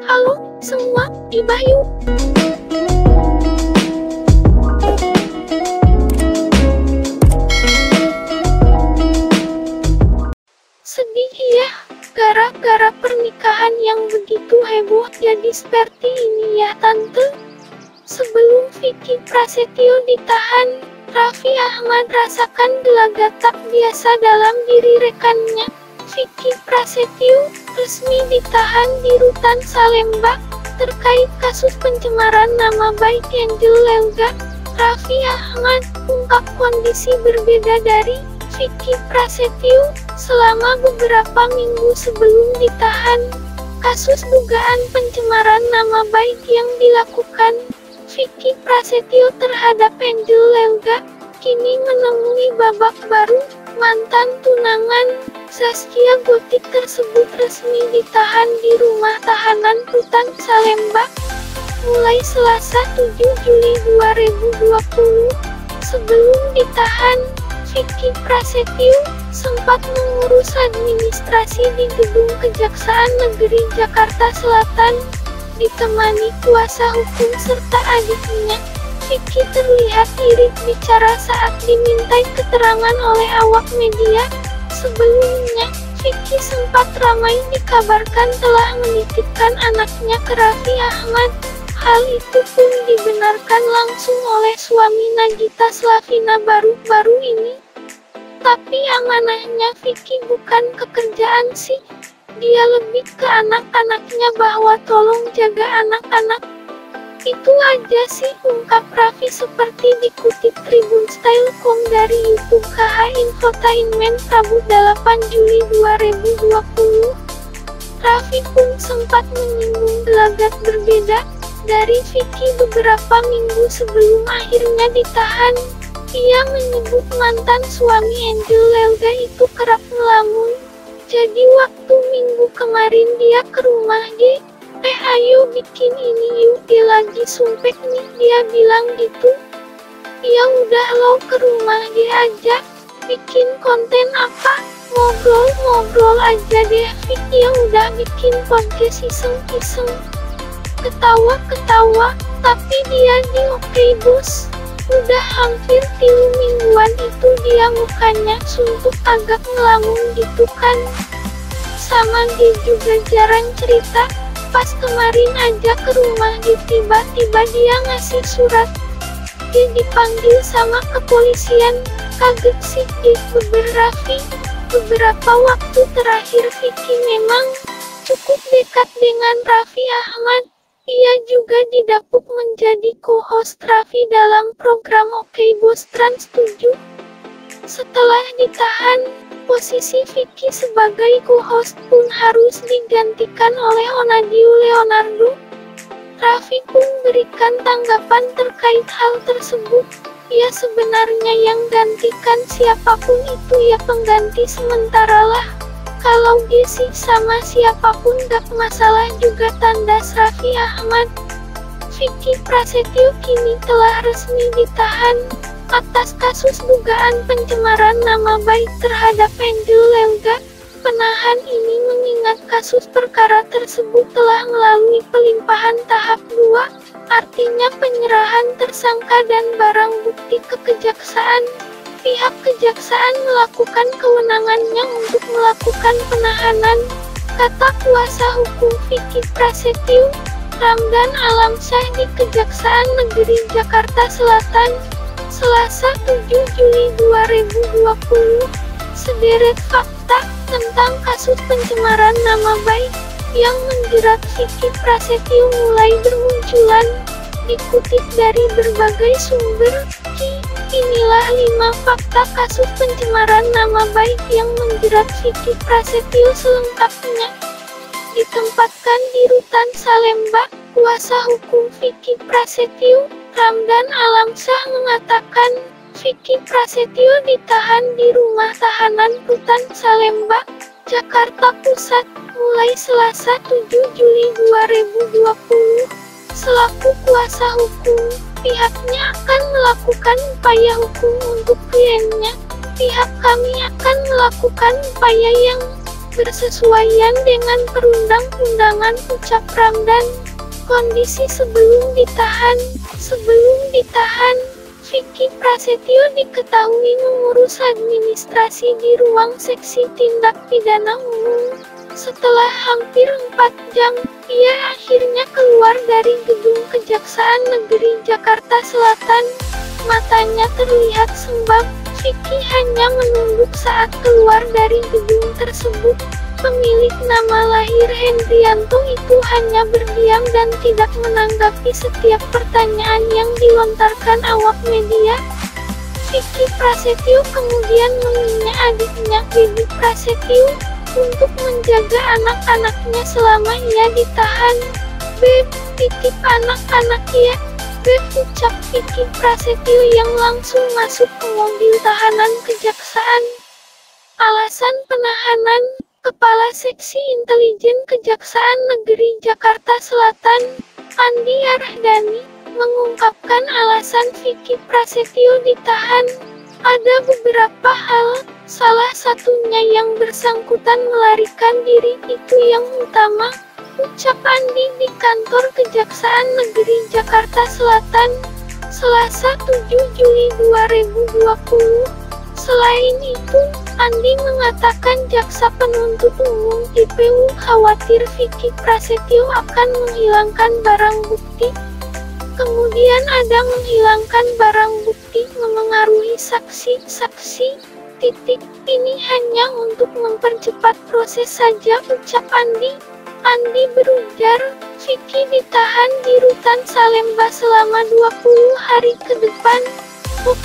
Halo, semua, gibah yuk. Sedih ya, gara-gara pernikahan yang begitu heboh jadi seperti ini ya tante. Sebelum Vicky Prasetyo ditahan, Raffi Ahmad rasakan gelagat tak biasa dalam diri rekannya. Vicky Prasetyo resmi ditahan di Rutan Salemba terkait kasus pencemaran nama baik Angel Lelga. Raffi Ahmad ungkap kondisi berbeda dari Vicky Prasetyo selama beberapa minggu sebelum ditahan. Kasus dugaan pencemaran nama baik yang dilakukan Vicky Prasetyo terhadap Angel Lelga kini menemui babak baru. Mantan tunangan Zaskia Gotik tersebut resmi ditahan di rumah tahanan Rutan Salemba mulai Selasa 7 Juli 2020. Sebelum ditahan, Vicky Prasetyo sempat mengurus administrasi di Gedung Kejaksaan Negeri Jakarta Selatan ditemani kuasa hukum serta adiknya. Vicky terlihat irit bicara saat dimintai keterangan oleh awak media. Sebelumnya, Vicky sempat ramai dikabarkan telah menitipkan anaknya ke Raffi Ahmad. Hal itu pun dibenarkan langsung oleh suami Nagita Slavina baru-baru ini. Tapi amanahnya Vicky bukan kekerjaan sih. Dia lebih ke anak-anaknya bahwa tolong jaga anak-anak. Itu aja sih, ungkap Raffi seperti dikutip Tribunstyle.com dari YouTube KH Infotainment Rabu 8 Juli 2020. Raffi pun sempat menyinggung gelagat berbeda dari Vicky beberapa minggu sebelum akhirnya ditahan. Ia menyebut mantan suami Angel Lelga itu kerap melamun. Jadi waktu minggu kemarin dia ke rumah G. Ayo bikin ini yuk, dia lagi sumpek nih, dia bilang gitu. Ya udah lo ke rumah dia aja, bikin konten apa, ngobrol-ngobrol aja deh. Ya udah bikin podcast iseng-iseng, ketawa-ketawa, tapi dia di oke bos. Udah hampir 3 mingguan itu dia mukanya suntuk agak ngelamun gitu kan. Sama dia juga jarang cerita. Pas kemarin aja ke rumah dia tiba-tiba dia ngasih surat. Dia dipanggil sama kepolisian. Kaget sih dia beberapa waktu terakhir Vicky memang cukup dekat dengan Raffi Ahmad. Ia juga didapuk menjadi co-host Raffi dalam program Oke Bos Trans 7. Setelah ditahan, posisi Vicky sebagai co-host pun harus digantikan oleh Onadio Leonardo. Raffi pun berikan tanggapan terkait hal tersebut. Ya sebenarnya yang gantikan siapapun itu ya pengganti sementara lah. Kalau dia sih sama siapapun gak masalah juga, tandas Raffi Ahmad. Vicky Prasetyo kini telah resmi ditahan atas kasus dugaan pencemaran nama baik terhadap Angel Lelga. Penahan ini mengingat kasus perkara tersebut telah melalui pelimpahan tahap 2, artinya penyerahan tersangka dan barang bukti ke kejaksaan. Pihak kejaksaan melakukan kewenangannya untuk melakukan penahanan, kata kuasa hukum Vicky Prasetyo, Ramdan Alamsyah di Kejaksaan Negeri Jakarta Selatan, Selasa 7 Juli 2020. Sederet fakta tentang kasus pencemaran nama baik yang menjerat Vicky Prasetyo mulai bermunculan, dikutip dari berbagai sumber. Inilah 5 fakta kasus pencemaran nama baik yang menjerat Vicky Prasetyo selengkapnya. Ditempatkan di Rutan Salemba, kuasa hukum Vicky Prasetyo, Ramdan Alamsyah mengatakan, Vicky Prasetyo ditahan di rumah tahanan Rutan Salemba, Jakarta Pusat, mulai Selasa 7 Juli 2020. Selaku kuasa hukum, pihaknya akan melakukan upaya hukum untuk kliennya. Pihak kami akan melakukan upaya yang bersesuaian dengan perundang-undangan, ucap Ramdan. Kondisi sebelum ditahan. Sebelum ditahan, Vicky Prasetyo diketahui mengurus administrasi di ruang seksi tindak pidana umum. Setelah hampir 4 jam, ia akhirnya keluar dari gedung Kejaksaan Negeri Jakarta Selatan. Matanya terlihat sembab. Vicky hanya menunduk saat keluar dari gedung tersebut. Pemilik nama lahir Hendrianto itu hanya berdiam dan tidak menanggapi setiap pertanyaan yang dilontarkan awak media. Vicky Prasetyo kemudian meminta adiknya Baby Prasetyo untuk menjaga anak-anaknya selama ia ditahan. "Beb, titip anak-anak ya, Beb," ucap Vicky Prasetyo yang langsung masuk ke mobil tahanan kejaksaan. Alasan penahanan. Kepala Seksi Intelijen Kejaksaan Negeri Jakarta Selatan, Andi Ardhani, mengungkapkan alasan Vicky Prasetyo ditahan. Ada beberapa hal, salah satunya yang bersangkutan melarikan diri itu yang utama, ucap Andi di kantor Kejaksaan Negeri Jakarta Selatan, Selasa 7 Juli 2020. Selain itu, Andi mengatakan jaksa penuntut umum JPU khawatir Vicky Prasetyo akan menghilangkan barang bukti. Kemudian ada menghilangkan barang bukti memengaruhi saksi-saksi. Ini hanya untuk mempercepat proses saja, ucap Andi. Andi berujar, Vicky ditahan di rutan Salemba selama 20 hari ke depan. 4.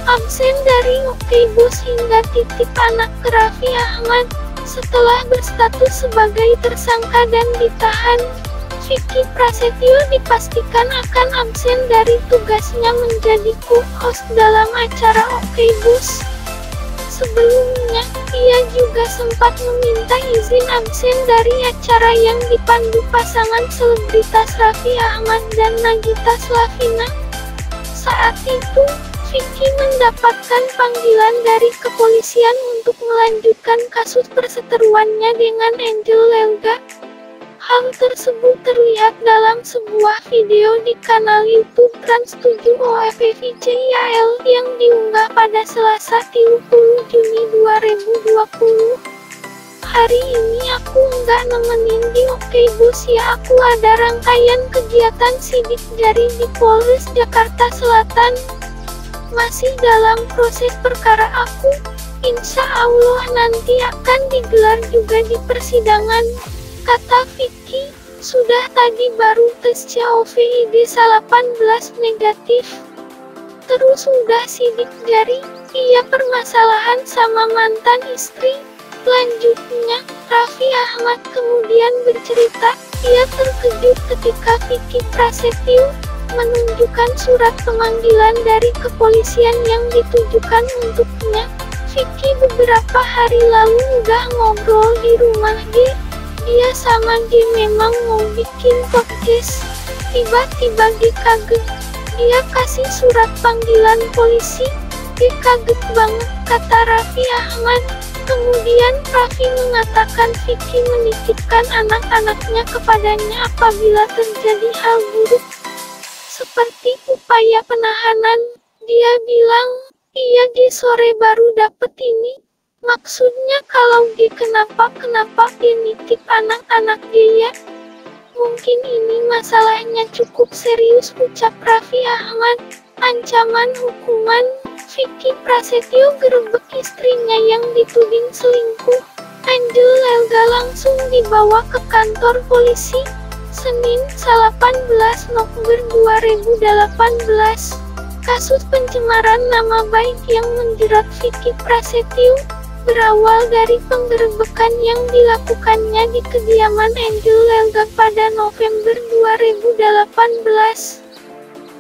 Absen dari Oke Bos hingga titip anak ke Raffi Ahmad. Setelah berstatus sebagai tersangka dan ditahan, Vicky Prasetyo dipastikan akan absen dari tugasnya menjadi co-host dalam acara Oke Bos. Sebelumnya, ia juga sempat meminta izin absen dari acara yang dipandu pasangan selebritas Raffi Ahmad dan Nagita Slavina. Saat itu, Vicky mendapatkan panggilan dari kepolisian untuk melanjutkan kasus perseteruannya dengan Angel Elga. Hal tersebut terlihat dalam sebuah video di kanal YouTube Trans7 OFVCIL yang diunggah pada Selasa 30 Juni 2020. "Hari ini aku nggak nemenin di Oke Bos ya, aku ada rangkaian kegiatan sidik jari di Polres Jakarta Selatan. Masih dalam proses perkara aku, insya Allah nanti akan digelar juga di persidangan," kata Vicky. "Sudah tadi baru tes COVID-19 negatif. Terus udah sidik jari, iya permasalahan sama mantan istri." Lanjutnya, Raffi Ahmad kemudian bercerita, ia terkejut ketika Vicky Prasetyo menunjukkan surat pemanggilan dari kepolisian yang ditujukan untuknya. "Vicky beberapa hari lalu udah ngobrol di rumah G. Dia sama G memang mau bikin podcast. Tiba-tiba G kaget. Dia kasih surat panggilan polisi. G kaget banget," kata Raffi Ahmad. Kemudian Raffi mengatakan Vicky menitipkan anak-anaknya kepadanya apabila terjadi hal buruk seperti upaya penahanan. Dia bilang, "Iya G sore baru dapet ini. Maksudnya kalau G kenapa G nitip anak-anak G ya? Mungkin ini masalahnya cukup serius," ucap Raffi Ahmad. Ancaman hukuman, Vicky Prasetyo gerebek istrinya yang dituding selingkuh. Angel Elga langsung dibawa ke kantor polisi. Senin, 18 November 2018. Kasus pencemaran nama baik yang menjerat Vicky Prasetyo berawal dari penggerebekan yang dilakukannya di kediaman Angel Elga pada November 2018.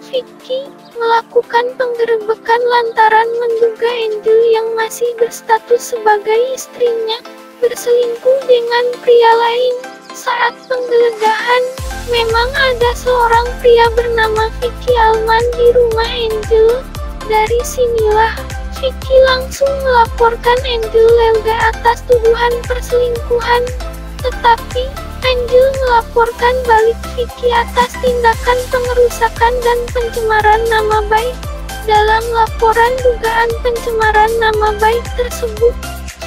Vicky melakukan penggerebekan lantaran menduga Angel yang masih berstatus sebagai istrinya berselingkuh dengan pria lain. Saat penggeledahan, memang ada seorang pria bernama Vicky Alman di rumah Angel. Dari sinilah Vicky langsung melaporkan Angel Lelga atas tuduhan perselingkuhan, tetapi Angel melaporkan balik Vicky atas tindakan pengerusakan dan pencemaran nama baik. Dalam laporan dugaan pencemaran nama baik tersebut,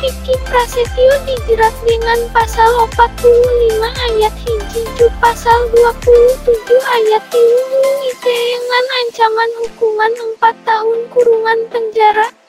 Vicky Prasetyo dijerat dengan pasal 45 ayat 1 pasal 27 ayat 3 dengan ancaman hukuman 4 tahun kurungan penjara.